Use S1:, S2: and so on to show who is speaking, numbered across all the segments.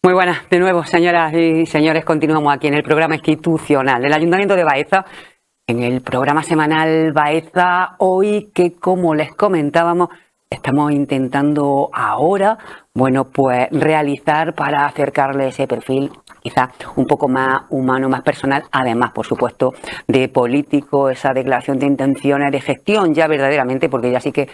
S1: Muy buenas, de nuevo, señoras y señores, continuamos aquí en el programa institucional del Ayuntamiento de Baeza, en el programa semanal Baeza Hoy, que como les comentábamos, estamos intentando ahora, bueno, pues realizar para acercarle ese perfil quizá un poco más humano, más personal, además, por supuesto, de político, esa declaración de intenciones de gestión ya verdaderamente, porque ya sí que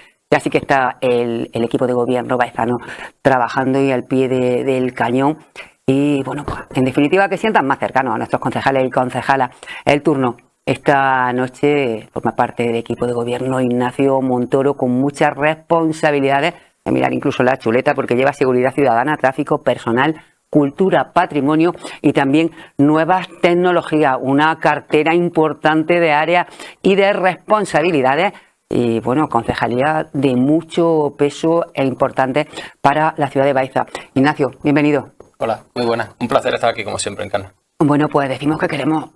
S1: está el equipo de gobierno baezano trabajando y al pie del cañón. Y bueno, pues en definitiva que sientan más cercanos a nuestros concejales y concejalas. El turno esta noche forma parte del equipo de gobierno Ignacio Montoro, con muchas responsabilidades. De mirar incluso la chuleta, porque lleva seguridad ciudadana, tráfico, personal, cultura, patrimonio y también nuevas tecnologías. Una cartera importante de áreas y de responsabilidades. Y bueno, concejalía de mucho peso e importante para la ciudad de Baeza. Ignacio, bienvenido.
S2: Hola, muy buenas. Un placer estar aquí como siempre en Cannes.
S1: Bueno, pues decimos que queremos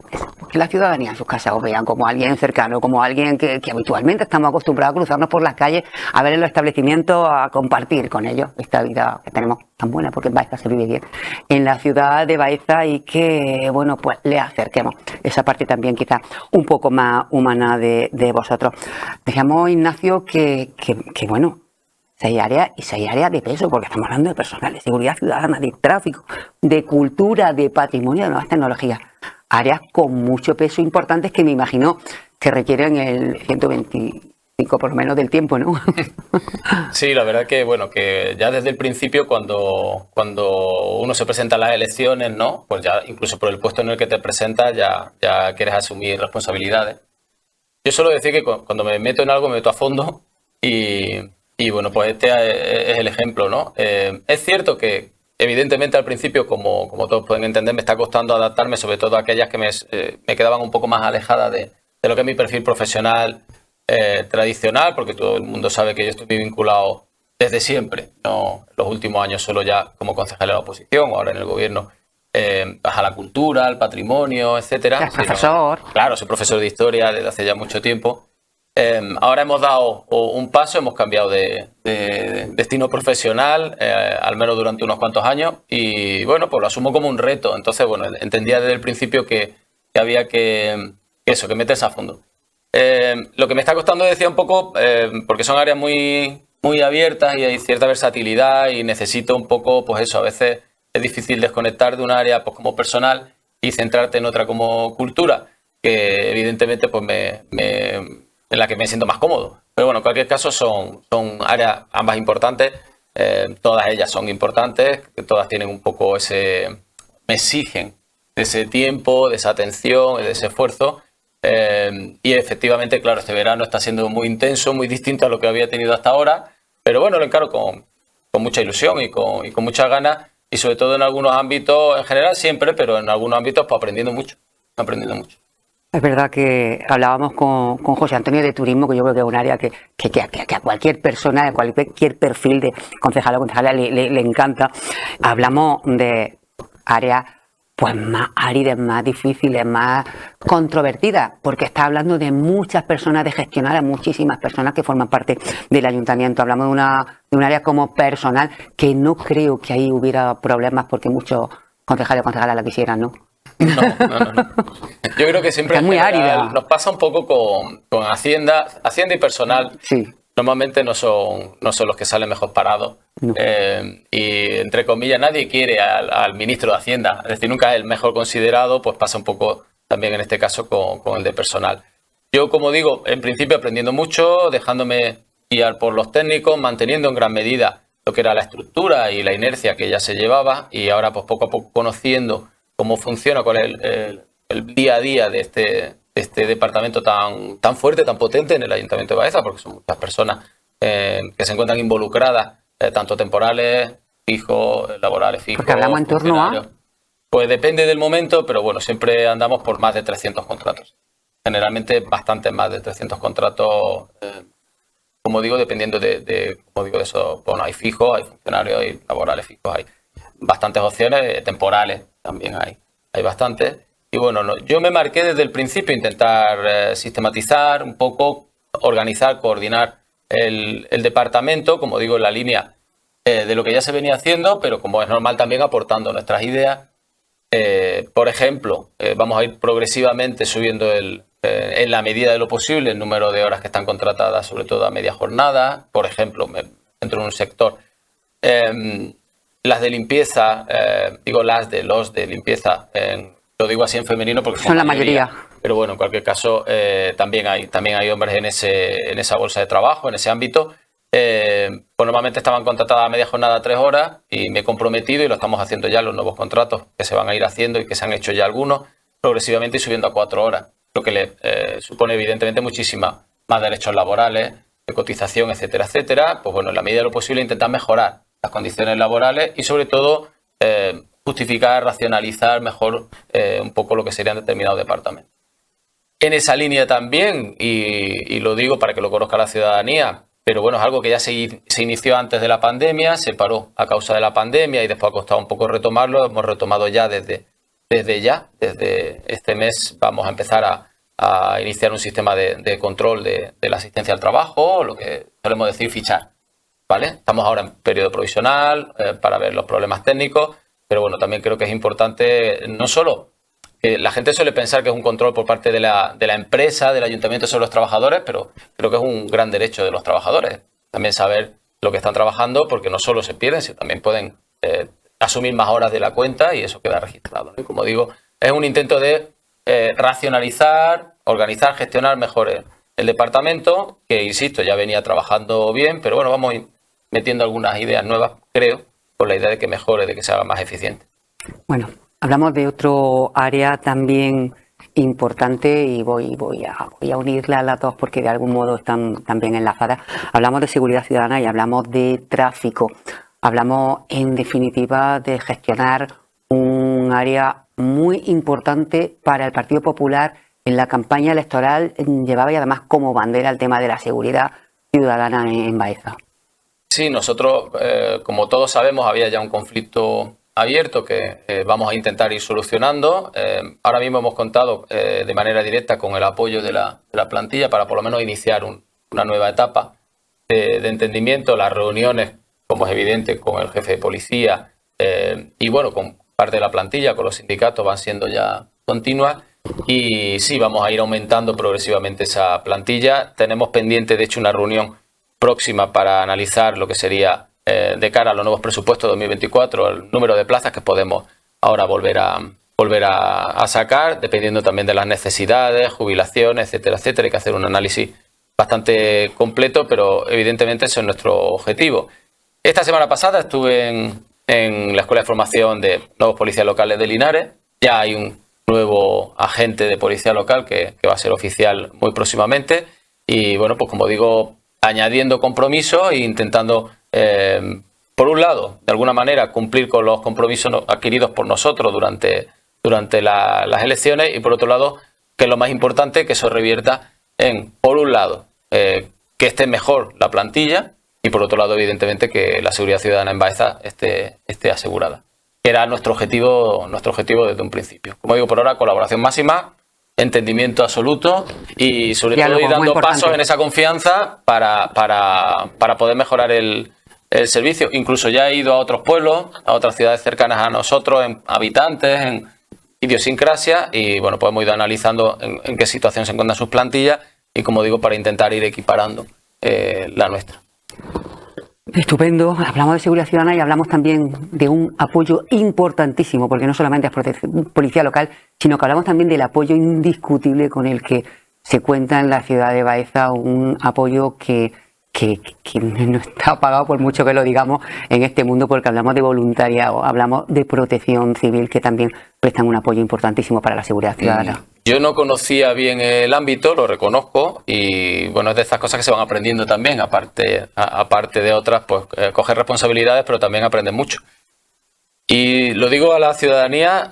S1: que la ciudadanía en sus casas os vean como alguien cercano, como alguien que habitualmente estamos acostumbrados a cruzarnos por las calles, a ver en los establecimientos, a compartir con ellos esta vida que tenemos tan buena, porque en Baeza se vive bien, en la ciudad de Baeza, y que, bueno, pues le acerquemos esa parte también quizás un poco más humana de vosotros. Decíamos, Ignacio, que bueno, seis áreas de peso, porque estamos hablando de personal, de seguridad ciudadana, de tráfico, de cultura, de patrimonio, de nuevas tecnologías. Áreas con mucho peso importantes que me imagino que requieren el 125 por lo menos del tiempo, ¿no?
S2: Sí, la verdad que, bueno, que ya desde el principio cuando uno se presenta a las elecciones, ¿no? Pues ya incluso por el puesto en el que te presentas ya quieres asumir responsabilidades. Yo suelo decir que cuando me meto en algo me meto a fondo y bueno, pues este es el ejemplo, ¿no? Es cierto que evidentemente al principio, como todos pueden entender, me está costando adaptarme, sobre todo a aquellas que me quedaban un poco más alejadas de lo que es mi perfil profesional tradicional, porque todo el mundo sabe que yo estoy muy vinculado desde siempre, no los últimos años solo ya como concejal de la oposición o ahora en el gobierno, a la cultura, al patrimonio, etcétera.
S1: Profesor.
S2: Claro, soy profesor de historia desde hace ya mucho tiempo. Ahora hemos dado un paso, hemos cambiado de destino profesional, al menos durante unos cuantos años, y bueno, pues lo asumo como un reto. Entonces, bueno, entendía desde el principio que había que meterse a fondo. Lo que me está costando, decía un poco, porque son áreas muy, muy abiertas y hay cierta versatilidad y necesito un poco, pues eso, a veces es difícil desconectar de un área pues como personal y centrarte en otra como cultura, que evidentemente pues en la que me siento más cómodo. Pero bueno, en cualquier caso son áreas ambas importantes, todas ellas son importantes, todas tienen un poco me exigen de ese tiempo, de esa atención, de ese esfuerzo, y efectivamente, claro, este verano está siendo muy intenso, muy distinto a lo que había tenido hasta ahora, pero bueno, lo encaro con mucha ilusión y con muchas ganas, y sobre todo en algunos ámbitos, en general siempre, pero en algunos ámbitos pues aprendiendo mucho.
S1: Es verdad que hablábamos con José Antonio de turismo, que yo creo que es un área que a cualquier persona, de cualquier perfil de concejal o concejala le encanta. Hablamos de áreas pues más áridas, más difíciles, más controvertidas, porque está hablando de muchas personas, de gestionar a muchísimas personas que forman parte del ayuntamiento. Hablamos de un área como personal, que no creo que ahí hubiera problemas, porque muchos concejales o concejalas la quisieran, ¿no?
S2: No. Yo creo que siempre
S1: es muy árida.
S2: Nos pasa un poco con Hacienda y personal.
S1: Sí.
S2: Normalmente no son los que salen mejor parados.
S1: No.
S2: Y entre comillas nadie quiere al ministro de Hacienda. Es decir, nunca es el mejor considerado, pues pasa un poco también en este caso con el de personal. Yo, como digo, en principio aprendiendo mucho, dejándome guiar por los técnicos, manteniendo en gran medida lo que era la estructura y la inercia que ya se llevaba, y ahora pues poco a poco conociendo cómo funciona, cuál es el día a día de este departamento tan fuerte, tan potente en el Ayuntamiento de Baeza, porque son muchas personas que se encuentran involucradas, tanto temporales, fijos, laborales fijos.
S1: Porque hablamos en torno a...
S2: Pues depende del momento, pero bueno, siempre andamos por más de 300 contratos. Generalmente bastante más de 300 contratos, como digo, dependiendo de eso. Bueno, hay fijos, hay funcionarios, hay laborales fijos, hay bastantes opciones, temporales también hay bastantes. Y bueno, yo me marqué desde el principio intentar sistematizar un poco, organizar, coordinar el departamento, como digo, en la línea de lo que ya se venía haciendo, pero como es normal también aportando nuestras ideas. Por ejemplo, vamos a ir progresivamente subiendo en la medida de lo posible el número de horas que están contratadas, sobre todo a media jornada. Por ejemplo, dentro de un sector, las de limpieza, los de limpieza, lo digo así en femenino porque
S1: son la mayoría.
S2: Pero bueno, en cualquier caso, también hay hombres en esa bolsa de trabajo, en ese ámbito. Pues normalmente estaban contratadas a media jornada 3 horas y me he comprometido, y lo estamos haciendo ya, los nuevos contratos que se van a ir haciendo y que se han hecho ya algunos, progresivamente y subiendo a 4 horas, lo que le supone evidentemente muchísima más derechos laborales, de cotización, etcétera, etcétera. Pues bueno, en la medida de lo posible intentar mejorar las condiciones laborales y sobre todo justificar, racionalizar mejor un poco lo que serían determinados departamentos. En esa línea también, y lo digo para que lo conozca la ciudadanía, pero bueno, es algo que ya se inició antes de la pandemia, se paró a causa de la pandemia y después ha costado un poco retomarlo. Hemos retomado ya desde este mes vamos a empezar a iniciar un sistema de control de la asistencia al trabajo, lo que solemos decir fichar, ¿vale? Estamos ahora en periodo provisional para ver los problemas técnicos, pero bueno, también creo que es importante no solo... La gente suele pensar que es un control por parte de la empresa, del ayuntamiento sobre los trabajadores, pero creo que es un gran derecho de los trabajadores. También saber lo que están trabajando, porque no solo se pierden, sino también pueden asumir más horas de la cuenta y eso queda registrado, ¿no? Y como digo, es un intento de racionalizar, organizar, gestionar mejor el departamento, que insisto, ya venía trabajando bien, pero bueno, vamos metiendo algunas ideas nuevas, creo, con la idea de que mejore, de que se haga más eficiente.
S1: Bueno, hablamos de otro área también importante y voy a unirla a las dos porque de algún modo están también enlazadas. Hablamos de seguridad ciudadana y hablamos de tráfico. Hablamos en definitiva de gestionar un área muy importante para el Partido Popular. En la campaña electoral llevaba y además como bandera el tema de la seguridad ciudadana en Baeza.
S2: Sí, nosotros, como todos sabemos, había ya un conflicto abierto que vamos a intentar ir solucionando. Ahora mismo hemos contado de manera directa con el apoyo de la plantilla para por lo menos iniciar una nueva etapa de entendimiento. Las reuniones, como es evidente, con el jefe de policía y bueno, con parte de la plantilla, con los sindicatos, van siendo ya continuas. Y sí, vamos a ir aumentando progresivamente esa plantilla. Tenemos pendiente, de hecho, una reunión próxima para analizar lo que sería de cara a los nuevos presupuestos de 2024, el número de plazas que podemos ahora volver a sacar, dependiendo también de las necesidades, jubilaciones, etcétera, etcétera. Hay que hacer un análisis bastante completo, pero evidentemente ese es nuestro objetivo. Esta semana pasada estuve en la Escuela de Formación de Nuevos Policías Locales de Linares. Ya hay un nuevo agente de policía local que va a ser oficial muy próximamente. Y bueno, pues como digo, añadiendo compromisos e intentando, por un lado, de alguna manera, cumplir con los compromisos adquiridos por nosotros durante las elecciones y, por otro lado, que es lo más importante, que eso revierta en, por un lado, que esté mejor la plantilla y, por otro lado, evidentemente, que la seguridad ciudadana en Baeza esté asegurada. Era nuestro objetivo desde un principio. Como digo, por ahora, colaboración máxima, entendimiento absoluto y sobre todo ir dando pasos en esa confianza para poder mejorar el servicio. Incluso ya he ido a otros pueblos, a otras ciudades cercanas a nosotros, en habitantes, en idiosincrasia, y bueno, pues hemos ido analizando en qué situación se encuentran sus plantillas y, como digo, para intentar ir equiparando la nuestra.
S1: Estupendo. Hablamos de seguridad ciudadana y hablamos también de un apoyo importantísimo, porque no solamente es policía local, sino que hablamos también del apoyo indiscutible con el que se cuenta en la ciudad de Baeza, un apoyo que no está pagado por mucho que lo digamos en este mundo, porque hablamos de voluntariado, hablamos de protección civil, que también prestan un apoyo importantísimo para la seguridad ciudadana.
S2: Yo no conocía bien el ámbito, lo reconozco, y bueno, es de estas cosas que se van aprendiendo también, aparte de otras, pues coger responsabilidades, pero también aprender mucho. Y lo digo a la ciudadanía,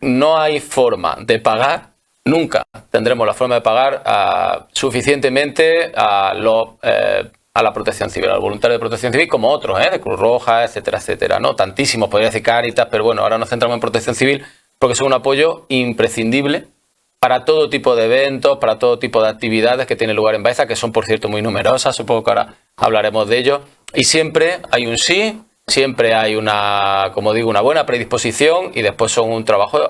S2: no hay forma de pagar, nunca tendremos la forma de pagar suficientemente a la protección civil, al voluntario de protección civil, como otros, de Cruz Roja, etcétera, etcétera, ¿no? Tantísimos, podría decir Cáritas, pero bueno, ahora nos centramos en protección civil porque son un apoyo imprescindible para todo tipo de eventos, para todo tipo de actividades que tienen lugar en Baeza, que son, por cierto, muy numerosas, supongo que ahora hablaremos de ello. Y siempre hay un sí siempre hay una, como digo, una buena predisposición y después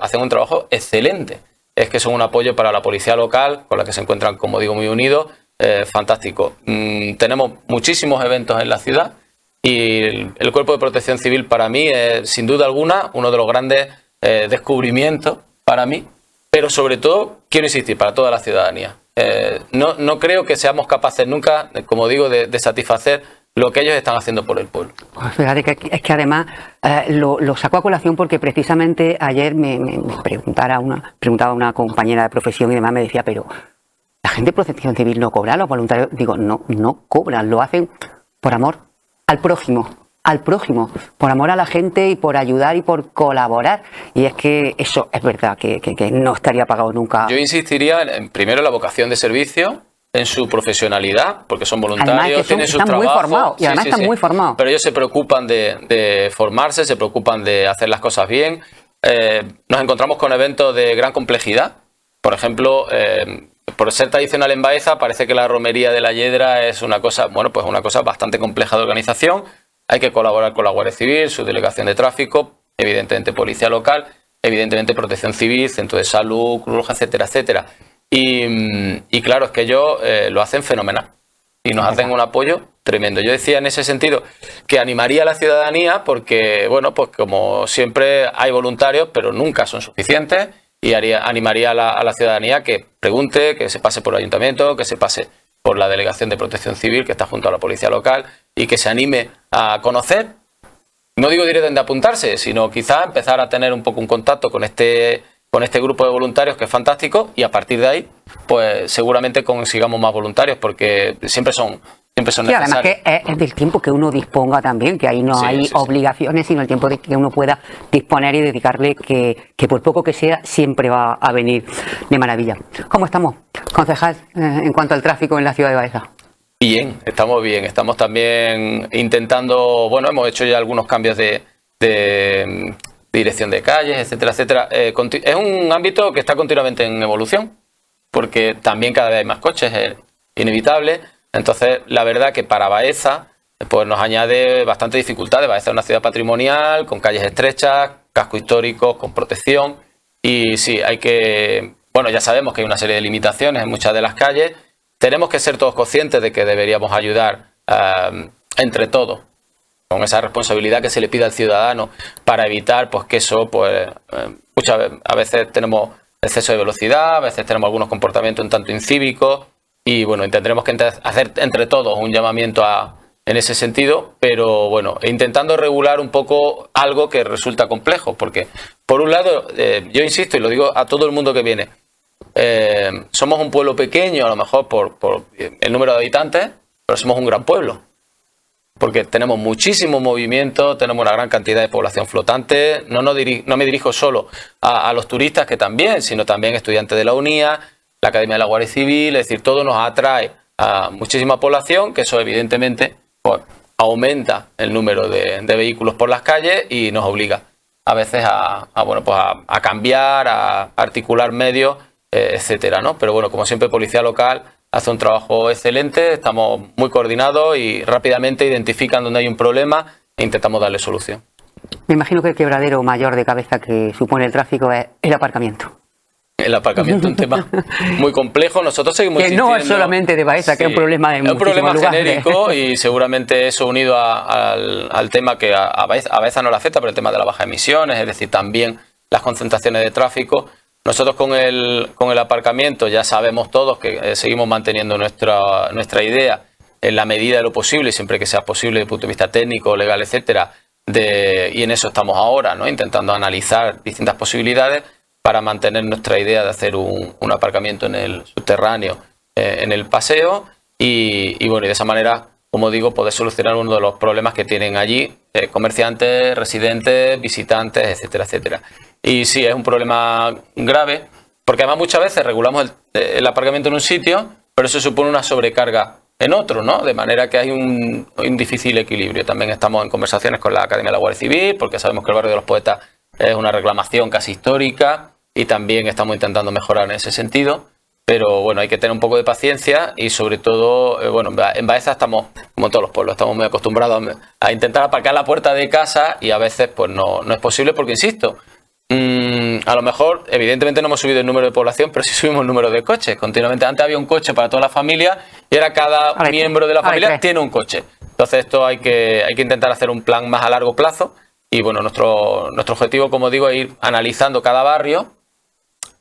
S2: hacen un trabajo excelente. Es que son un apoyo para la policía local, con la que se encuentran, como digo, muy unidos, fantástico. Tenemos muchísimos eventos en la ciudad y el Cuerpo de Protección Civil para mí es, sin duda alguna, uno de los grandes descubrimientos para mí, pero sobre todo, quiero insistir, para toda la ciudadanía. No creo que seamos capaces nunca, como digo, de satisfacer lo que ellos están haciendo por el pueblo.
S1: Pues fíjate que es que además lo saco a colación porque precisamente ayer me preguntaba una compañera de profesión y demás, me decía, pero la gente de Protección Civil no cobra, los voluntarios. Digo, no cobran, lo hacen por amor al prójimo, por amor a la gente y por ayudar y por colaborar. Y es que eso es verdad, que no estaría pagado nunca.
S2: Yo insistiría primero en la vocación de servicio, en su profesionalidad, porque son voluntarios, tienen sus trabajos.
S1: Muy formados, y además están muy formados.
S2: Pero ellos se preocupan de formarse, se preocupan de hacer las cosas bien. Nos encontramos con eventos de gran complejidad. Por ejemplo, por ser tradicional en Baeza, parece que la romería de la Yedra es una cosa, bueno, pues una cosa bastante compleja de organización. Hay que colaborar con la Guardia Civil, su delegación de tráfico, evidentemente policía local, evidentemente Protección Civil, centro de salud, Cruz Roja, etcétera, etcétera. Y claro, es que ellos lo hacen fenomenal y nos hacen un apoyo tremendo. Yo decía en ese sentido que animaría a la ciudadanía porque, bueno, pues como siempre hay voluntarios, pero nunca son suficientes, y animaría a la ciudadanía que pregunte, que se pase por el ayuntamiento, que se pase por la delegación de Protección Civil que está junto a la policía local y que se anime a conocer. No digo directamente apuntarse, sino quizá empezar a tener un poco un contacto con este grupo de voluntarios que es fantástico, y a partir de ahí pues seguramente consigamos más voluntarios porque siempre son necesarios.
S1: Y además que es del tiempo que uno disponga también, que ahí no hay obligaciones, sino el tiempo de que uno pueda disponer y dedicarle, que por poco que sea siempre va a venir de maravilla. ¿Cómo estamos, concejal, en cuanto al tráfico en la ciudad de Baeza?
S2: Bien, estamos también intentando, bueno, hemos hecho ya algunos cambios de dirección de calles, etcétera, etcétera. Es un ámbito que está continuamente en evolución, porque también cada vez hay más coches, es inevitable. Entonces, la verdad que para Baeza pues nos añade bastante dificultades. Baeza es una ciudad patrimonial, con calles estrechas, casco histórico, con protección. Y sí, bueno, ya sabemos que hay una serie de limitaciones en muchas de las calles. Tenemos que ser todos conscientes de que deberíamos ayudar entre todos, con esa responsabilidad que se le pide al ciudadano para evitar pues que eso, pues a veces tenemos exceso de velocidad, a veces tenemos algunos comportamientos un tanto incívicos, y bueno, tendremos que hacer entre todos un llamamiento en ese sentido, pero bueno, intentando regular un poco algo que resulta complejo, porque por un lado, yo insisto y lo digo a todo el mundo que viene, somos un pueblo pequeño, a lo mejor por el número de habitantes, pero somos un gran pueblo. Porque tenemos muchísimo movimiento, tenemos una gran cantidad de población flotante. No me dirijo solo a los turistas, que también, sino también estudiantes de la UNIA, la Academia de la Guardia Civil. Es decir, todo nos atrae a muchísima población, que eso evidentemente pues, aumenta el número de vehículos por las calles y nos obliga a veces a cambiar, a articular medios, etcétera, ¿no? Pero bueno, como siempre, Policía Local hace un trabajo excelente, estamos muy coordinados y rápidamente identifican dónde hay un problema e intentamos darle solución.
S1: Me imagino que el quebradero mayor de cabeza que supone el tráfico es el aparcamiento.
S2: El aparcamiento es un tema muy complejo. Nosotros seguimos insistiendo.
S1: Que no es solamente de Baeza, que es un problema de muchísimos lugares.
S2: Es un problema genérico y seguramente eso unido al tema que a Baeza no le afecta, pero el tema de las bajas emisiones, es decir, también las concentraciones de tráfico. Nosotros con el aparcamiento ya sabemos todos que seguimos manteniendo nuestra idea en la medida de lo posible, siempre que sea posible desde el punto de vista técnico, legal, etcétera, y en eso estamos ahora, ¿no? Intentando analizar distintas posibilidades para mantener nuestra idea de hacer un aparcamiento en el subterráneo, en el paseo, y bueno, y de esa manera, como digo, poder solucionar uno de los problemas que tienen allí comerciantes, residentes, visitantes, etcétera, etcétera. Y sí, es un problema grave, porque además muchas veces regulamos el aparcamiento en un sitio, pero eso supone una sobrecarga en otro, ¿no? De manera que hay un difícil equilibrio. También estamos en conversaciones con la Academia de la Guardia Civil, porque sabemos que el barrio de los Poetas es una reclamación casi histórica, y también estamos intentando mejorar en ese sentido. pero bueno, hay que tener un poco de paciencia y sobre todo, bueno, en Baeza estamos, como en todos los pueblos, estamos muy acostumbrados a intentar aparcar la puerta de casa y a veces pues no es posible porque, insisto, a lo mejor, evidentemente no hemos subido el número de población, pero sí subimos el número de coches continuamente. Antes había un coche para toda la familia y ahora cada miembro de la familia tiene un coche. Entonces esto hay que intentar hacer un plan más a largo plazo y bueno, nuestro objetivo, como digo, es ir analizando cada barrio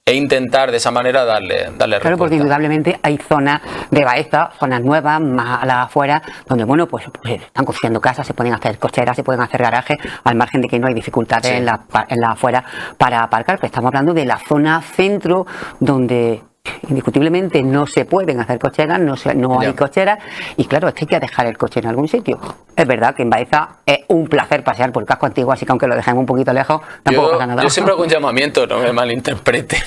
S2: e intentar de esa manera darle respuesta.
S1: Claro, porque indudablemente hay zonas de Baeza, zonas nuevas, más a las afueras, donde bueno, pues están construyendo casas, se pueden hacer cocheras, se pueden hacer garajes, al margen de que no hay dificultades en la afuera para aparcar. Pero estamos hablando de la zona centro, donde indiscutiblemente no se pueden hacer cocheras, no hay cocheras, y claro, es que hay que dejar el coche en algún sitio. Es verdad que en Baeza es un placer pasear por el casco antiguo, así que aunque lo dejemos un poquito lejos, tampoco pasa nada.
S2: Yo siempre hago un llamamiento, no me malinterpreten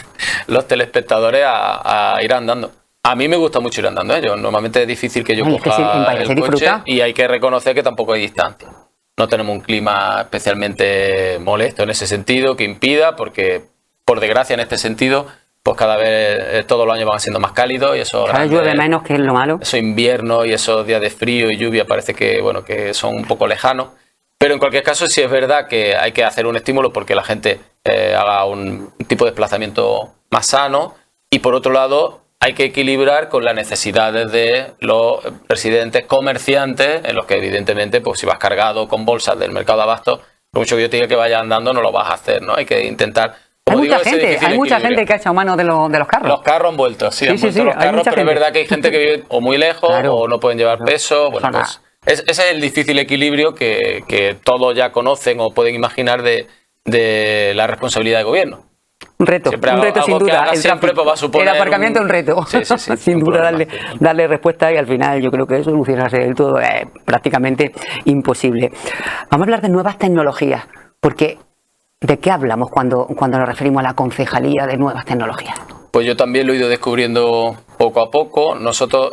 S2: los telespectadores a ir andando. A mí me gusta mucho ir andando, ¿eh? Normalmente es difícil que yo coja el coche y hay que reconocer que tampoco hay distancia. No tenemos un clima especialmente molesto en ese sentido, que impida, porque por desgracia en este sentido pues cada vez todos los años van siendo más cálidos y eso
S1: cada vez llueve menos, que es lo malo.
S2: Esos inviernos y esos días de frío y lluvia parece que bueno que son un poco lejanos, pero en cualquier caso sí es verdad que hay que hacer un estímulo porque la gente haga un tipo de desplazamiento más sano y por otro lado hay que equilibrar con las necesidades de los residentes comerciantes en los que evidentemente pues si vas cargado con bolsas del mercado de abasto, por mucho que yo te diga que vayas andando no lo vas a hacer, ¿no? Hay que intentar.
S1: Hay mucha gente que ha echado mano de los carros.
S2: Los carros han vuelto, sí, han vuelto los carros, pero es verdad que hay gente que vive o muy lejos o no pueden llevar peso. Bueno, pues ese es el difícil equilibrio que todos ya conocen o pueden imaginar de la responsabilidad del gobierno.
S1: Un reto sin duda. El aparcamiento es un reto. Sin duda darle respuesta y al final yo creo que solucionarse del todo es prácticamente imposible. Vamos a hablar de nuevas tecnologías, porque ¿de qué hablamos cuando nos referimos a la concejalía de nuevas tecnologías?
S2: Pues yo también lo he ido descubriendo poco a poco. Nosotros,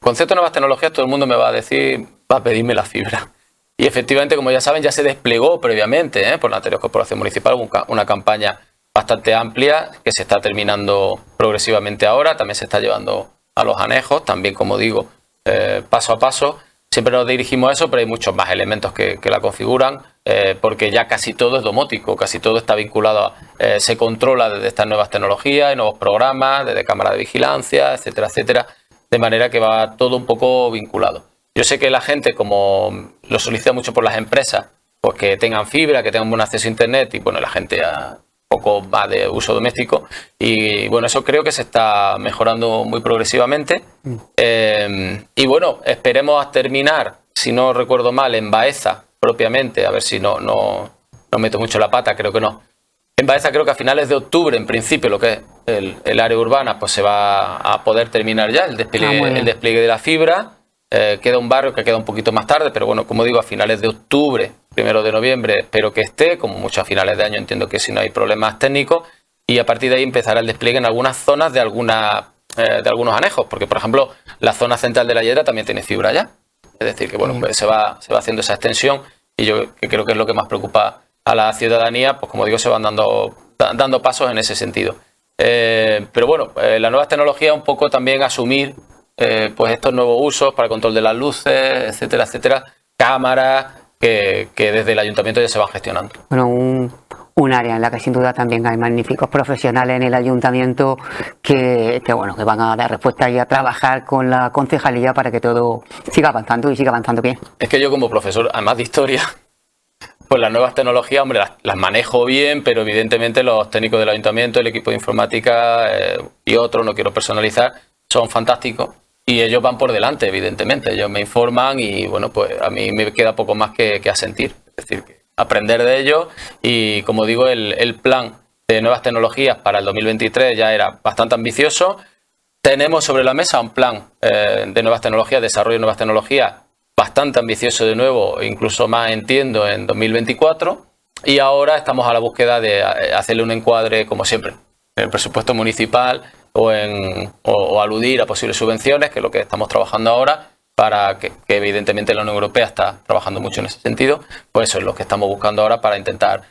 S2: concepto de nuevas tecnologías, todo el mundo me va a decir, va a pedirme la fibra. Y efectivamente, como ya saben, ya se desplegó previamente por la anterior corporación municipal una campaña bastante amplia que se está terminando progresivamente ahora. También se está llevando a los anejos, también, como digo, paso a paso. Siempre nos dirigimos a eso, pero hay muchos más elementos que la configuran, porque ya casi todo es domótico, casi todo está vinculado se controla desde estas nuevas tecnologías y nuevos programas, desde cámara de vigilancia, etcétera, etcétera, de manera que va todo un poco vinculado. Yo sé que la gente, como lo solicita mucho por las empresas, pues que tengan fibra, que tengan buen acceso a internet y bueno, la gente poco va de uso doméstico y bueno, eso creo que se está mejorando muy progresivamente y bueno, esperemos a terminar, si no recuerdo mal, en Baeza propiamente, a ver si no meto mucho la pata, creo que no. En Baeza creo que a finales de octubre, en principio, lo que es el área urbana, pues se va a poder terminar ya el despliegue de la fibra. Queda un barrio que queda un poquito más tarde, pero bueno, como digo, a finales de octubre, 1 de noviembre, espero que esté, como mucho a finales de año, entiendo que si no hay problemas técnicos, y a partir de ahí empezará el despliegue en algunas zonas de algunos anejos, porque por ejemplo, la zona central de la Llera también tiene fibra ya. Es decir, que bueno, pues se va haciendo esa extensión, y yo que creo que es lo que más preocupa a la ciudadanía, pues como digo, se van dando pasos en ese sentido. Pero bueno, la nueva tecnología un poco también asumir pues estos nuevos usos para el control de las luces, etcétera, etcétera, cámaras que desde el ayuntamiento ya se van gestionando.
S1: Bueno, un área en la que sin duda también hay magníficos profesionales en el ayuntamiento que van a dar respuesta y a trabajar con la concejalía para que todo siga avanzando y siga avanzando bien.
S2: Es que yo como profesor, además de historia, pues las nuevas tecnologías, hombre, las manejo bien, pero evidentemente los técnicos del ayuntamiento, el equipo de informática y otros, no quiero personalizar, son fantásticos. Y ellos van por delante, evidentemente. Ellos me informan y, bueno, pues a mí me queda poco más que asentir. Es decir, que aprender de ellos y, como digo, el plan de nuevas tecnologías para el 2023 ya era bastante ambicioso. Tenemos sobre la mesa un plan de nuevas tecnologías, desarrollo de nuevas tecnologías bastante ambicioso de nuevo, incluso más, entiendo, en 2024. Y ahora estamos a la búsqueda de hacerle un encuadre, como siempre, en el presupuesto municipal o aludir a posibles subvenciones, que es lo que estamos trabajando ahora, para que evidentemente la Unión Europea está trabajando mucho en ese sentido, pues eso es lo que estamos buscando ahora para intentar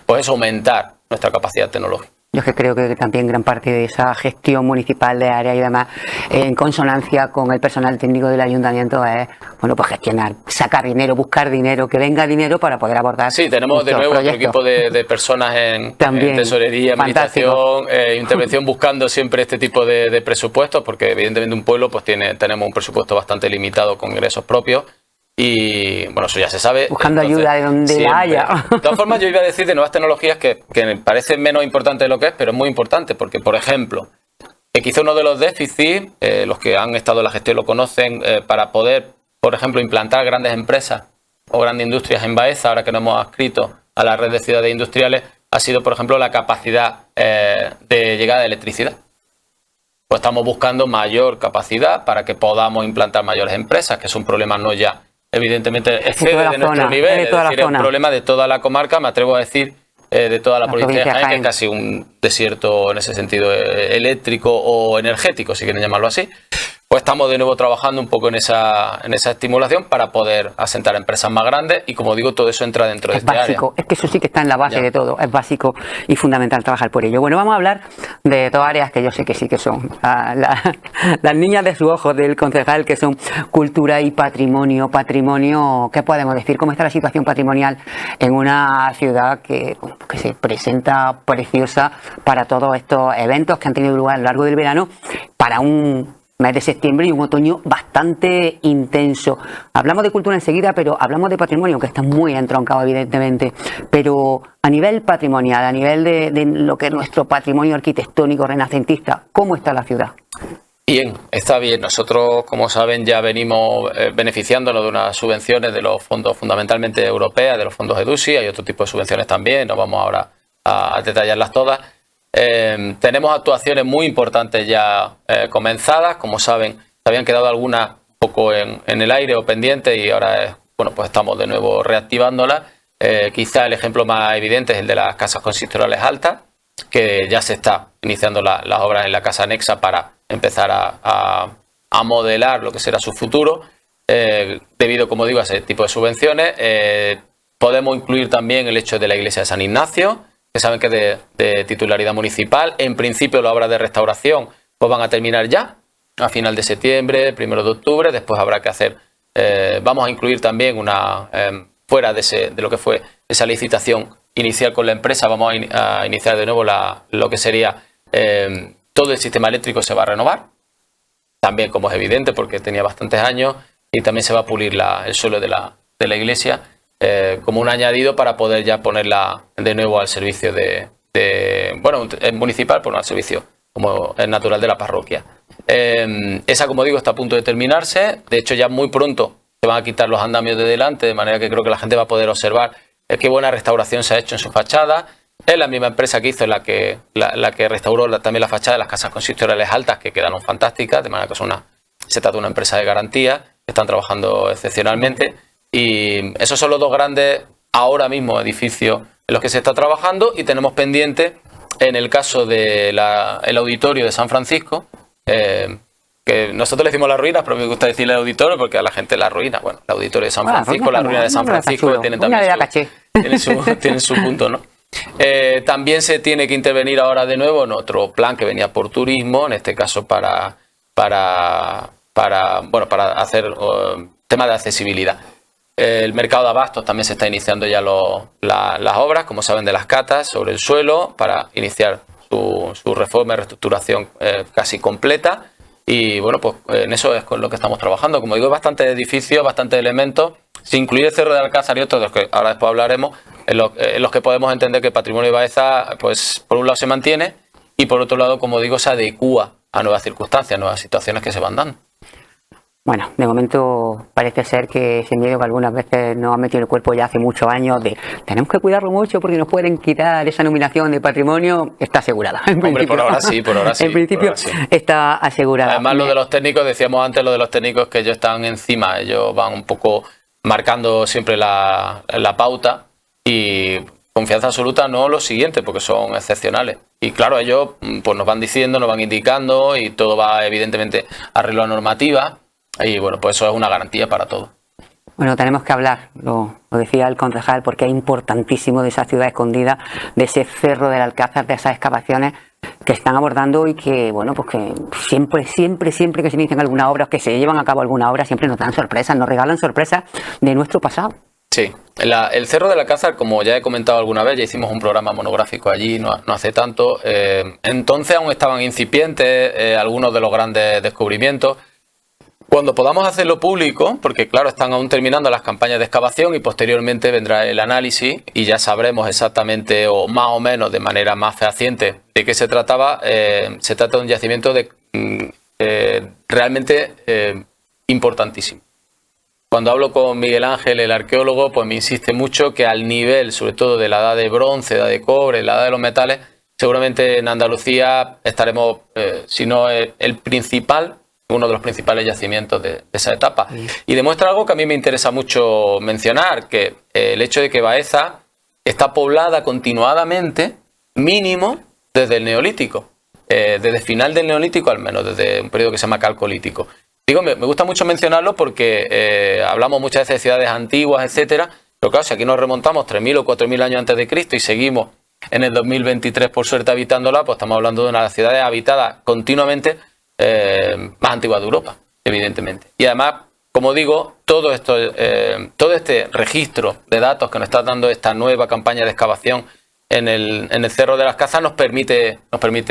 S2: pues aumentar nuestra capacidad tecnológica.
S1: Yo es que creo que también gran parte de esa gestión municipal de área y demás, en consonancia con el personal técnico del ayuntamiento, es, bueno, pues gestionar, sacar dinero, buscar dinero, que venga dinero para poder abordar.
S2: Sí, tenemos de nuevo otro equipo de personas en tesorería, administración, intervención, buscando siempre este tipo de presupuestos, porque evidentemente un pueblo pues tenemos un presupuesto bastante limitado con ingresos propios. Y bueno, eso ya se sabe.
S1: Buscando ayuda de donde siempre la haya.
S2: De todas formas, yo iba a decir de nuevas tecnologías que me parece menos importante de lo que es, pero es muy importante, porque, por ejemplo, quizá uno de los déficits, los que han estado en la gestión lo conocen, para poder, por ejemplo, implantar grandes empresas o grandes industrias en Baeza, ahora que nos hemos adscrito a la red de ciudades industriales, ha sido, por ejemplo, la capacidad de llegada de electricidad. Pues estamos buscando mayor capacidad para que podamos implantar mayores empresas, que es un problema no ya evidentemente excede de nuestro nivel, es decir, es un problema de toda la comarca, me atrevo a decir de toda la provincia de Jaén, que es casi un desierto en ese sentido eléctrico o energético, si quieren llamarlo así. Pues estamos de nuevo trabajando un poco en esa estimulación para poder asentar empresas más grandes y, como digo, todo eso entra dentro de este área. Es
S1: básico, es que eso sí que está en la base de todo, es básico y fundamental trabajar por ello. Bueno, vamos a hablar de dos áreas que yo sé que sí que son las niñas de su ojo del concejal, que son cultura y patrimonio. Patrimonio, ¿qué podemos decir? ¿Cómo está la situación patrimonial en una ciudad que se presenta preciosa para todos estos eventos que han tenido lugar a lo largo del verano, para un mes de septiembre y un otoño bastante intenso? Hablamos de cultura enseguida, pero hablamos de patrimonio, aunque está muy entroncado evidentemente, pero a nivel patrimonial, a nivel de lo que es nuestro patrimonio arquitectónico renacentista, ¿cómo está la ciudad?
S2: Bien, está bien. Nosotros, como saben, ya venimos beneficiándonos de unas subvenciones de los fondos fundamentalmente europeos, de los fondos EDUSI, hay otro tipo de subvenciones también, no vamos ahora a detallarlas todas. Tenemos actuaciones muy importantes ya comenzadas, como saben, se habían quedado algunas un poco en el aire o pendientes y ahora bueno, pues estamos de nuevo reactivándolas. Quizá el ejemplo más evidente es el de las casas consistoriales altas, que ya se está iniciando las obras en la casa anexa para empezar a modelar lo que será su futuro, debido, como digo, a ese tipo de subvenciones. Podemos incluir también el hecho de la iglesia de San Ignacio, que saben que es de titularidad municipal. En principio, las obras de restauración pues van a terminar ya a final de septiembre, 1 de octubre. Después habrá que hacer, vamos a incluir también fuera de lo que fue esa licitación inicial con la empresa, vamos a iniciar de nuevo lo que sería todo el sistema eléctrico se va a renovar. También, como es evidente, porque tenía bastantes años, y también se va a pulir el suelo de la iglesia, como un añadido para poder ya ponerla de nuevo al servicio bueno, es municipal, pero no al servicio como es natural de la parroquia. Esa, como digo, está a punto de terminarse. De hecho, ya muy pronto se van a quitar los andamios de delante, de manera que creo que la gente va a poder observar qué buena restauración se ha hecho en su fachada. Es la misma empresa que hizo la que restauró también la fachada de las casas consistoriales altas, que quedaron fantásticas, de manera que se trata de una empresa de garantía, que están trabajando excepcionalmente. Y esos son los dos grandes, ahora mismo, edificios en los que se está trabajando, y tenemos pendiente, en el caso del auditorio de San Francisco, que nosotros le decimos las ruinas, pero me gusta decirle el auditorio porque a la gente la ruina. Bueno, el auditorio de San Francisco, la ruina de San Francisco, tienen también tienen su punto, ¿no? También se tiene que intervenir ahora de nuevo en otro plan que venía por turismo, en este caso para hacer temas de accesibilidad. El mercado de abastos también se está iniciando ya las obras, como saben, de las catas sobre el suelo para iniciar su reforma y reestructuración casi completa. Y bueno, pues en eso es con lo que estamos trabajando. Como digo, hay bastantes edificios, bastantes elementos, sin incluir el Cerro de Alcázar y otros, de los que ahora después hablaremos, en los que podemos entender que el patrimonio de Baeza, pues por un lado se mantiene y por otro lado, como digo, se adecúa a nuevas circunstancias, nuevas situaciones que se van dando.
S1: Bueno, de momento parece ser que ese miedo que algunas veces nos ha metido en el cuerpo ya hace muchos años de tenemos que cuidarlo mucho porque nos pueden quitar esa nominación de patrimonio, está asegurada.
S2: Hombre, por ahora sí.
S1: En principio está asegurada.
S2: Además, lo de los técnicos, decíamos antes, lo de los técnicos, que ellos están encima, ellos van un poco marcando siempre la pauta, y confianza absoluta no lo siguiente, porque son excepcionales. Y claro, ellos pues nos van diciendo, nos van indicando, y todo va evidentemente arreglo a normativa. Y bueno, pues eso es una garantía para todo.
S1: Bueno, tenemos que hablar, lo decía el concejal, porque es importantísimo de esa ciudad escondida, de ese cerro del Alcázar, de esas excavaciones que están abordando y que, bueno, pues que siempre que se inician alguna obra, o que se llevan a cabo alguna obra, siempre nos dan sorpresas, nos regalan sorpresas de nuestro pasado.
S2: Sí, el Cerro del Alcázar, como ya he comentado alguna vez, ya hicimos un programa monográfico allí no hace tanto, entonces aún estaban incipientes algunos de los grandes descubrimientos. Cuando podamos hacerlo público, porque claro, están aún terminando las campañas de excavación y posteriormente vendrá el análisis y ya sabremos exactamente o más o menos de manera más fehaciente de qué se trataba. Se trata de un yacimiento realmente importantísimo. Cuando hablo con Miguel Ángel, el arqueólogo, pues me insiste mucho que al nivel, sobre todo de la edad de bronce, edad de cobre, la edad de los metales, seguramente en Andalucía estaremos, si no el principal, uno de los principales yacimientos de esa etapa. Y demuestra algo que a mí me interesa mucho mencionar, que el hecho de que Baeza está poblada continuadamente, mínimo, desde el Neolítico. Desde el final del Neolítico, al menos, desde un periodo que se llama Calcolítico. Digo, me gusta mucho mencionarlo porque hablamos muchas veces de ciudades antiguas, etcétera, pero claro, si aquí nos remontamos 3.000 o 4.000 años antes de Cristo y seguimos en el 2023, por suerte, habitándola, pues estamos hablando de una de las ciudades habitadas continuamente más antigua de Europa, evidentemente. Y además, como digo, todo este registro de datos que nos está dando esta nueva campaña de excavación en el Cerro del Alcázar nos permite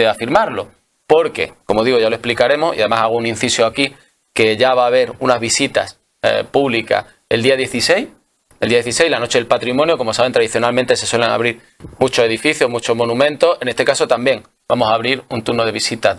S2: afirmarlo. Porque, como digo, ya lo explicaremos, y además hago un inciso aquí, que ya va a haber unas visitas públicas el día 16. El día 16, la Noche del Patrimonio, como saben, tradicionalmente se suelen abrir muchos edificios, muchos monumentos. En este caso también vamos a abrir un turno de visitas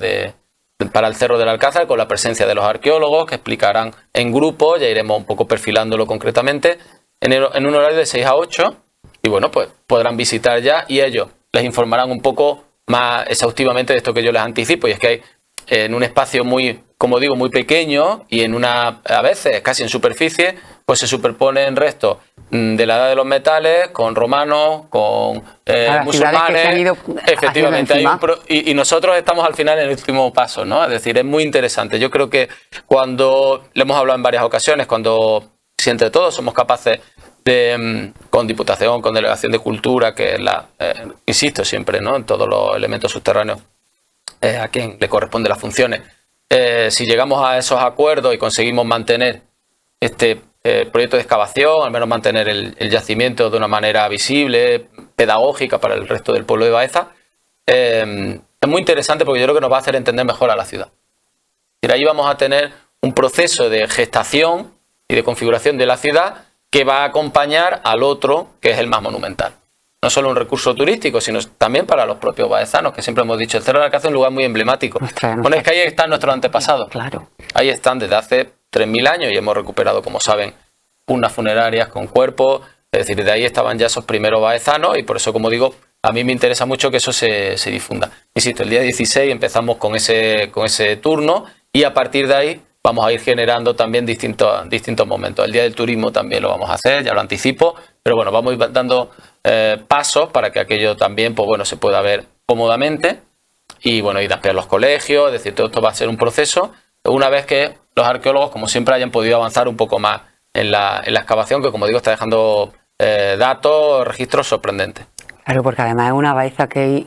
S2: para el Cerro del Alcázar con la presencia de los arqueólogos que explicarán en grupo, ya iremos un poco perfilándolo concretamente, en un horario de 6 a 8 y bueno, pues podrán visitar ya y ellos les informarán un poco más exhaustivamente de esto que yo les anticipo, y es que hay en un espacio muy, como digo, muy pequeño y a veces casi en superficie, pues se superponen restos de la edad de los metales con romanos, con musulmanes. Efectivamente, y nosotros estamos al final en el último paso, ¿no? Es decir, es muy interesante. Yo creo que cuando, le hemos hablado en varias ocasiones, cuando si entre todos somos capaces de, con Diputación, con Delegación de Cultura, que es insisto siempre, ¿no? En todos los elementos subterráneos, a quien le corresponden las funciones, si llegamos a esos acuerdos y conseguimos mantener este proyecto de excavación, al menos mantener el yacimiento de una manera visible, pedagógica para el resto del pueblo de Baeza, es muy interesante porque yo creo que nos va a hacer entender mejor a la ciudad. Y ahí vamos a tener un proceso de gestación y de configuración de la ciudad que va a acompañar al otro, que es el más monumental. No solo un recurso turístico, sino también para los propios baezanos, que siempre hemos dicho, el Cerro del Alcázar es un lugar muy emblemático. Bueno, es que ahí están nuestros antepasados.
S1: Claro.
S2: Ahí están desde hace 3.000 años y hemos recuperado, como saben, unas funerarias con cuerpos. Es decir, de ahí estaban ya esos primeros baezanos y por eso, como digo, a mí me interesa mucho que eso se difunda. Insisto, el día 16 empezamos con ese turno y a partir de ahí vamos a ir generando también distintos momentos. El día del turismo también lo vamos a hacer, ya lo anticipo, pero bueno, vamos a ir dando pasos para que aquello también, pues bueno, se pueda ver cómodamente y bueno, ir a ampliar los colegios. Es decir, todo esto va a ser un proceso una vez que los arqueólogos, como siempre, hayan podido avanzar un poco más en la excavación, que como digo, está dejando datos, registros sorprendentes.
S1: Claro, porque además es una Baeza que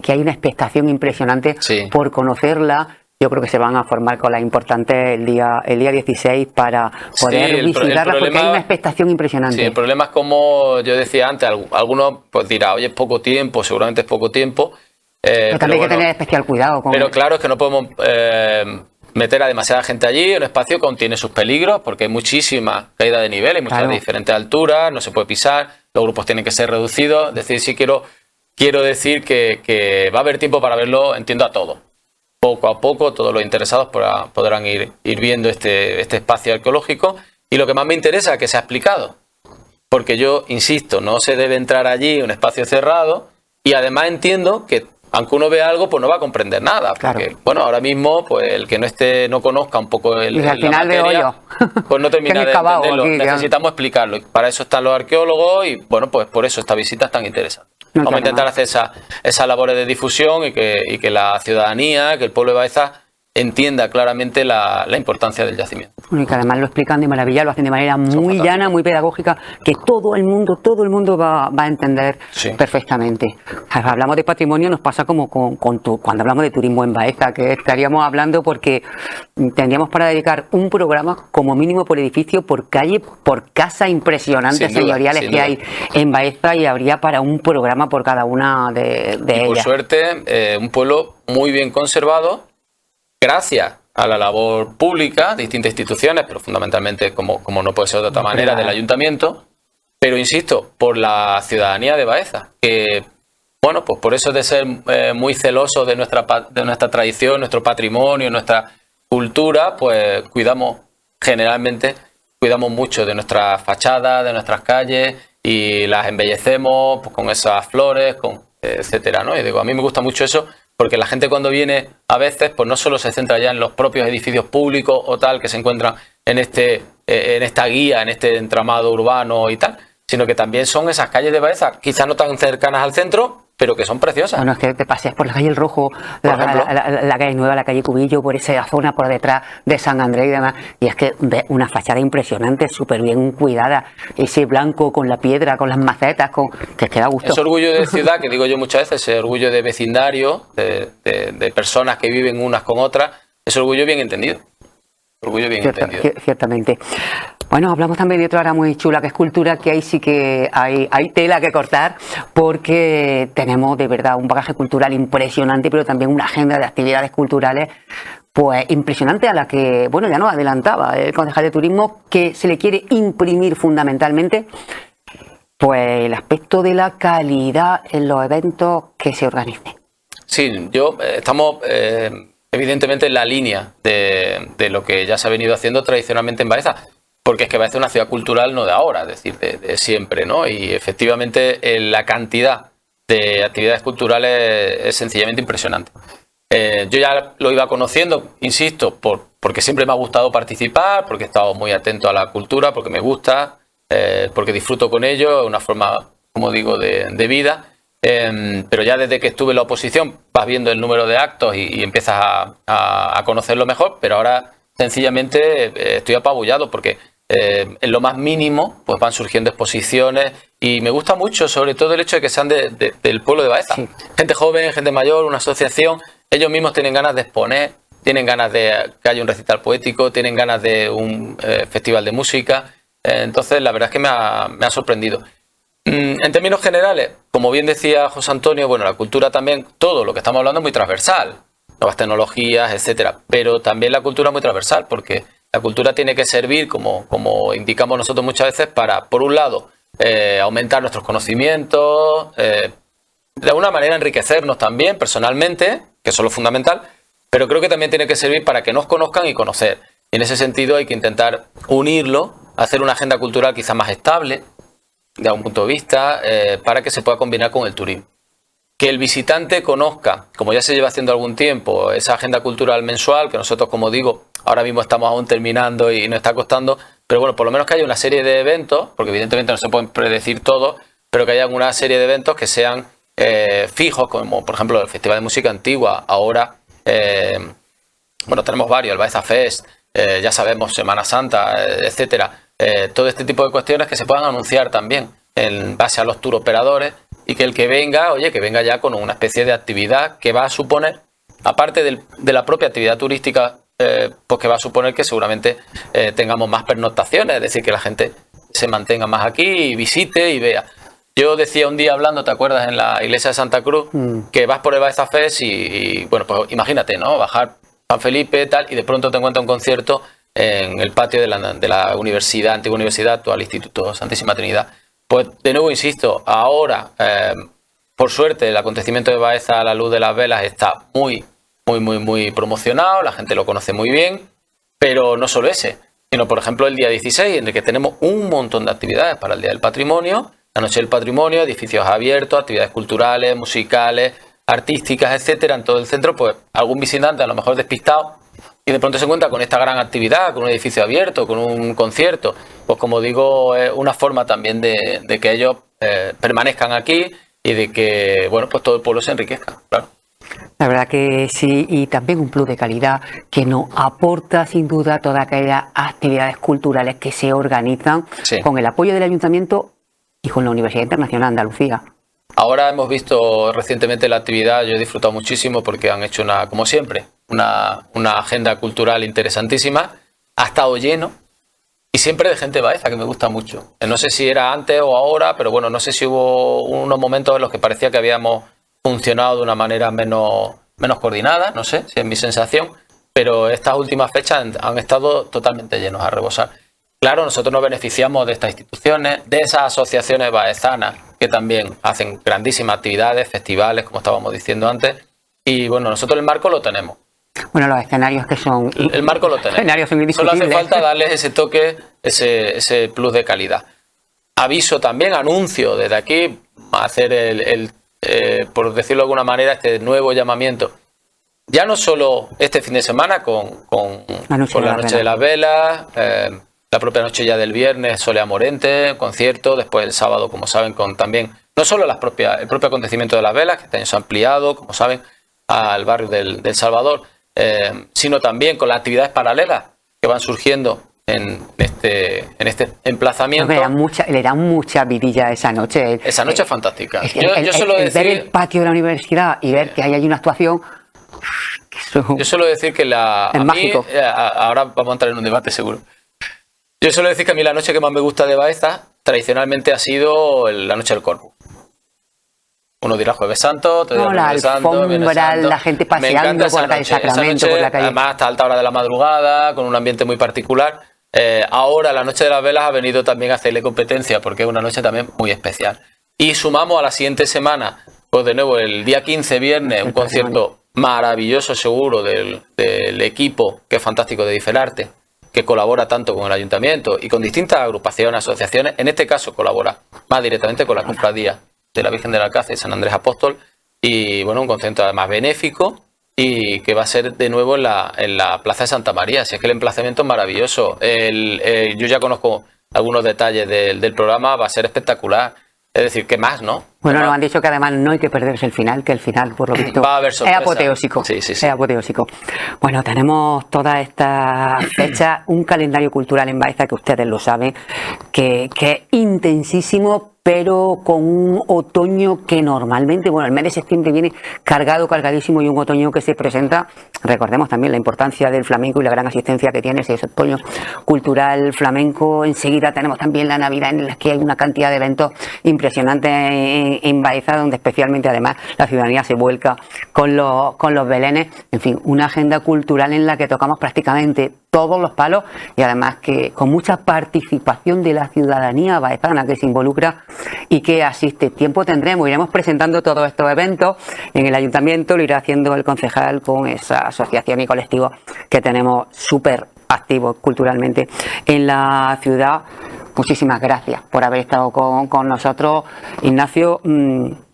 S1: hay una expectación impresionante por conocerla. Yo creo que se van a formar colas importantes el día 16 para poder visitarla, porque hay una expectación impresionante.
S2: Sí, el problema es, como yo decía antes, algunos pues dirá, oye, es poco tiempo, seguramente es poco tiempo.
S1: Pero también hay que tener especial cuidado.
S2: Pero claro, es que no podemos meter a demasiada gente allí. Un espacio contiene sus peligros, porque hay muchísima caída de nivel, hay muchas diferentes alturas, no se puede pisar, los grupos tienen que ser reducidos. Es decir, sí quiero decir que va a haber tiempo para verlo, entiendo, a todos. Poco a poco, todos los interesados podrán ir viendo este espacio arqueológico. Y lo que más me interesa es que sea explicado. Porque yo, insisto, no se debe entrar allí en un espacio cerrado. Y además entiendo que, aunque uno vea algo, pues no va a comprender nada. Porque, bueno, ahora mismo, pues el que no conozca un poco la materia, pues no termina de entenderlo. Aquí, necesitamos explicarlo. Y para eso están los arqueólogos y, bueno, pues por eso esta visita es tan interesante. Vamos a intentar hacer esas labores de difusión y que la ciudadanía, que el pueblo de Baeza entienda claramente la importancia del yacimiento.
S1: Y que además lo explican de maravilla, lo hacen de manera muy llana, muy pedagógica, que todo el mundo va a entender perfectamente. Hablamos de patrimonio, nos pasa como cuando hablamos de turismo en Baeza, que estaríamos hablando porque tendríamos para dedicar un programa como mínimo por edificio, por calle, por casa impresionantes señoriales que hay en Baeza, y habría para un programa por cada una de ellas.
S2: Por suerte, un pueblo muy bien conservado, gracias a la labor pública, distintas instituciones, pero fundamentalmente, como no puede ser de otra manera, del ayuntamiento, pero insisto, por la ciudadanía de Baeza, que, bueno, pues por eso de ser muy celosos de nuestra tradición, nuestro patrimonio, nuestra cultura, pues generalmente cuidamos mucho de nuestras fachadas, de nuestras calles, y las embellecemos pues, con esas flores, etcétera, ¿no? Y digo, a mí me gusta mucho eso, porque la gente cuando viene a veces pues no solo se centra ya en los propios edificios públicos o tal que se encuentran en esta guía, en este entramado urbano y tal, sino que también son esas calles de Baeza, quizás no tan cercanas al centro, pero que son preciosas.
S1: Bueno, es que te paseas por la calle El Rojo, la calle Nueva, la calle Cubillo, por esa zona por detrás de San Andrés y demás, y es que ves una fachada impresionante, súper bien cuidada, ese blanco con la piedra, con las macetas, que da gusto.
S2: Ese orgullo de ciudad, que digo yo muchas veces, ese orgullo de vecindario, de personas que viven unas con otras, es orgullo bien entendido. Orgullo bien entendido.
S1: Ciertamente. Bueno, hablamos también de otra área muy chula, que es cultura, que ahí sí que hay tela que cortar, porque tenemos de verdad un bagaje cultural impresionante, pero también una agenda de actividades culturales pues impresionante, a la que, bueno, ya nos adelantaba el concejal de turismo, que se le quiere imprimir fundamentalmente pues el aspecto de la calidad en los eventos que se organicen.
S2: Sí, estamos evidentemente en la línea de lo que ya se ha venido haciendo tradicionalmente en Baeza, porque es que Baeza es una ciudad cultural no de ahora, es decir, de siempre, ¿no? Y efectivamente la cantidad de actividades culturales es sencillamente impresionante. Yo ya lo iba conociendo, insisto, porque siempre me ha gustado participar, porque he estado muy atento a la cultura, porque me gusta, porque disfruto con ello, es una forma, como digo, de vida. Pero ya desde que estuve en la oposición vas viendo el número de actos y empiezas a conocerlo mejor, pero ahora sencillamente estoy apabullado porque en lo más mínimo pues van surgiendo exposiciones y me gusta mucho sobre todo el hecho de que sean del pueblo de Baeza. Sí. Gente joven, gente mayor, una asociación, ellos mismos tienen ganas de exponer, tienen ganas de que haya un recital poético, tienen ganas de un festival de música, entonces la verdad es que me ha sorprendido. En términos generales, como bien decía José Antonio, bueno, la cultura también, todo lo que estamos hablando es muy transversal, nuevas tecnologías, etcétera, pero también la cultura es muy transversal porque la cultura tiene que servir, como indicamos nosotros muchas veces, para, por un lado, aumentar nuestros conocimientos, de alguna manera enriquecernos también personalmente, que eso es lo fundamental, pero creo que también tiene que servir para que nos conozcan y conocer. Y en ese sentido hay que intentar unirlo, hacer una agenda cultural quizá más estable, de algún punto de vista, para que se pueda combinar con el turismo. Que el visitante conozca, como ya se lleva haciendo algún tiempo, esa agenda cultural mensual, que nosotros, como digo, ahora mismo estamos aún terminando y nos está costando, pero bueno, por lo menos que haya una serie de eventos, porque evidentemente no se pueden predecir todos, pero que haya una serie de eventos que sean fijos, como por ejemplo el Festival de Música Antigua, ahora, bueno, tenemos varios, el Baeza Fest, ya sabemos, Semana Santa, etcétera, todo este tipo de cuestiones que se puedan anunciar también en base a los tour operadores y que el que venga, que venga ya con una especie de actividad que va a suponer, aparte de la propia actividad turística, pues que va a suponer que seguramente tengamos más pernoctaciones, es decir, que la gente se mantenga más aquí y visite y vea. Yo decía un día hablando, ¿te acuerdas? En la iglesia de Santa Cruz, que vas por el Baeza Fest y bueno, pues imagínate, ¿no? Bajar San Felipe, tal, y de pronto te encuentras un concierto en el patio de la universidad, antigua universidad, actual Instituto Santísima Trinidad. Pues de nuevo insisto, ahora, por suerte, el acontecimiento de Baeza a la luz de las velas está muy promocionado, la gente lo conoce muy bien, pero no solo ese, sino por ejemplo el día 16, en el que tenemos un montón de actividades para el Día del Patrimonio, la Noche del Patrimonio, edificios abiertos, actividades culturales, musicales, artísticas, etcétera, en todo el centro. Pues algún visitante a lo mejor despistado y de pronto se encuentra con esta gran actividad, con un edificio abierto, con un concierto. Pues como digo, es una forma también de que ellos permanezcan aquí y de que, bueno, pues todo el pueblo se enriquezca, claro.
S1: La verdad que sí, y también un plus de calidad que nos aporta sin duda todas aquellas actividades culturales que se organizan con el apoyo del Ayuntamiento y con la Universidad Internacional de Andalucía.
S2: Ahora hemos visto recientemente la actividad, yo he disfrutado muchísimo porque han hecho como siempre, una agenda cultural interesantísima, ha estado lleno y siempre de gente de Baeza, que me gusta mucho. No sé si era antes o ahora, pero bueno, no sé si hubo unos momentos en los que parecía que habíamos funcionado de una manera menos coordinada, no sé si es mi sensación, pero estas últimas fechas han estado totalmente llenos a rebosar. Claro, nosotros nos beneficiamos de estas instituciones, de esas asociaciones baezanas que también hacen grandísimas actividades, festivales, como estábamos diciendo antes, y bueno, nosotros el marco lo tenemos.
S1: Bueno, los escenarios que son...
S2: El marco lo tenemos.
S1: Escenarios son
S2: solo hace
S1: indiscutibles.
S2: falta darles ese toque, ese plus de calidad. Aviso también, anuncio desde aquí, hacer por decirlo de alguna manera, este nuevo llamamiento. Ya no solo este fin de semana con la Noche de las Velas, la propia noche ya del viernes, Solea Morente, concierto, después el sábado, como saben, con también, no solo el propio acontecimiento de las velas, que este año se ha ampliado, como saben, al barrio del Salvador, sino también con las actividades paralelas que van surgiendo en este emplazamiento.
S1: Le dan mucha vidilla esa noche.
S2: Esa noche es fantástica.
S1: Yo suelo decir, ver el patio de la universidad y ver que hay una actuación...
S2: Yo suelo decir que
S1: mágico.
S2: Ahora vamos a entrar en un debate seguro. Yo suelo decir que a mí la noche que más me gusta de Baeza tradicionalmente ha sido la noche del Corpus. Uno dirá Jueves Santo, otro dirá
S1: la
S2: Jueves Santo, Viernes Santo.
S1: La gente paseando por la calle Sacramento, por la calle.
S2: Además, hasta alta hora de la madrugada, con un ambiente muy particular. Ahora, la Noche de las Velas ha venido también a hacerle competencia, porque es una noche también muy especial. Y sumamos a la siguiente semana, pues de nuevo, el día 15, viernes, un concierto maravilloso, seguro, del equipo, que es fantástico, de Diferarte, que colabora tanto con el Ayuntamiento y con distintas agrupaciones, asociaciones. En este caso, colabora más directamente con la Cofradía de la Virgen del Alcázar y San Andrés Apóstol, y bueno, un concierto además benéfico y que va a ser de nuevo en la Plaza de Santa María. Así es que el emplazamiento es maravilloso. Yo ya conozco algunos detalles del programa, va a ser espectacular. Es decir, ¿qué más, no?
S1: Bueno, nos han dicho que además no hay que perderse el final, que el final, por lo visto,
S2: va a haber sorpresa.
S1: Es apoteósico.
S2: Sí.
S1: Es apoteósico. Bueno, tenemos toda esta fecha, un calendario cultural en Baeza, que ustedes lo saben, que es intensísimo, pero con un otoño que normalmente, bueno, el mes de septiembre viene cargadísimo, y un otoño que se presenta, recordemos también la importancia del flamenco y la gran asistencia que tiene ese otoño cultural flamenco. Enseguida tenemos también la Navidad, en la que hay una cantidad de eventos impresionantes en Baeza, donde especialmente además la ciudadanía se vuelca con los belenes. En fin, una agenda cultural en la que tocamos prácticamente todos los palos, y además que con mucha participación de la ciudadanía baezana que se involucra y que asiste. Tiempo tendremos, iremos presentando todos estos eventos en el Ayuntamiento, lo irá haciendo el concejal con esa asociación y colectivo que tenemos súper activos culturalmente en la ciudad. Muchísimas gracias por haber estado con nosotros, Ignacio.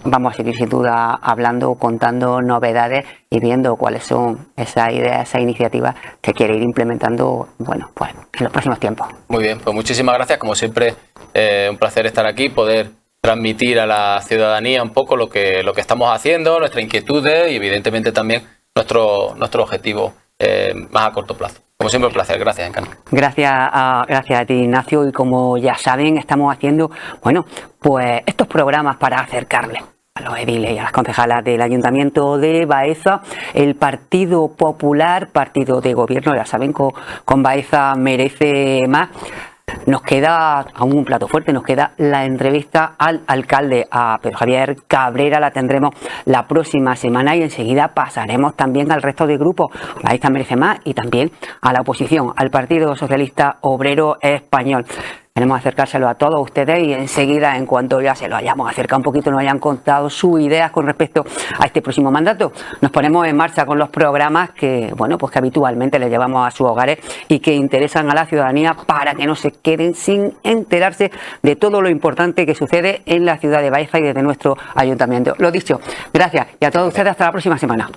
S1: Vamos a seguir sin duda hablando, contando novedades y viendo cuáles son esas ideas, esas iniciativas que quiere ir implementando, bueno, pues en los próximos tiempos.
S2: Muy bien, pues muchísimas gracias. Como siempre, un placer estar aquí, poder transmitir a la ciudadanía un poco lo que estamos haciendo, nuestras inquietudes y evidentemente también nuestro objetivo más a corto plazo. Como siempre, un placer. Gracias, Encarna.
S1: Gracias a ti, Ignacio. Y como ya saben, estamos haciendo, bueno, pues estos programas para acercarles a los ediles y a las concejalas del Ayuntamiento de Baeza. El Partido Popular, partido de gobierno, ya saben, con Baeza merece más. Nos queda aún un plato fuerte, nos queda la entrevista al alcalde, a Pedro Javier Cabrera. La tendremos la próxima semana y enseguida pasaremos también al resto de grupos. Baeza merece más, y también a la oposición, al Partido Socialista Obrero Español. Queremos acercárselo a todos ustedes y enseguida, en cuanto ya se lo hayamos acercado un poquito, nos hayan contado sus ideas con respecto a este próximo mandato, nos ponemos en marcha con los programas que, bueno, pues que habitualmente les llevamos a sus hogares y que interesan a la ciudadanía, para que no se queden sin enterarse de todo lo importante que sucede en la ciudad de Baeza y desde nuestro ayuntamiento. Lo dicho, gracias, y a todos ustedes hasta la próxima semana.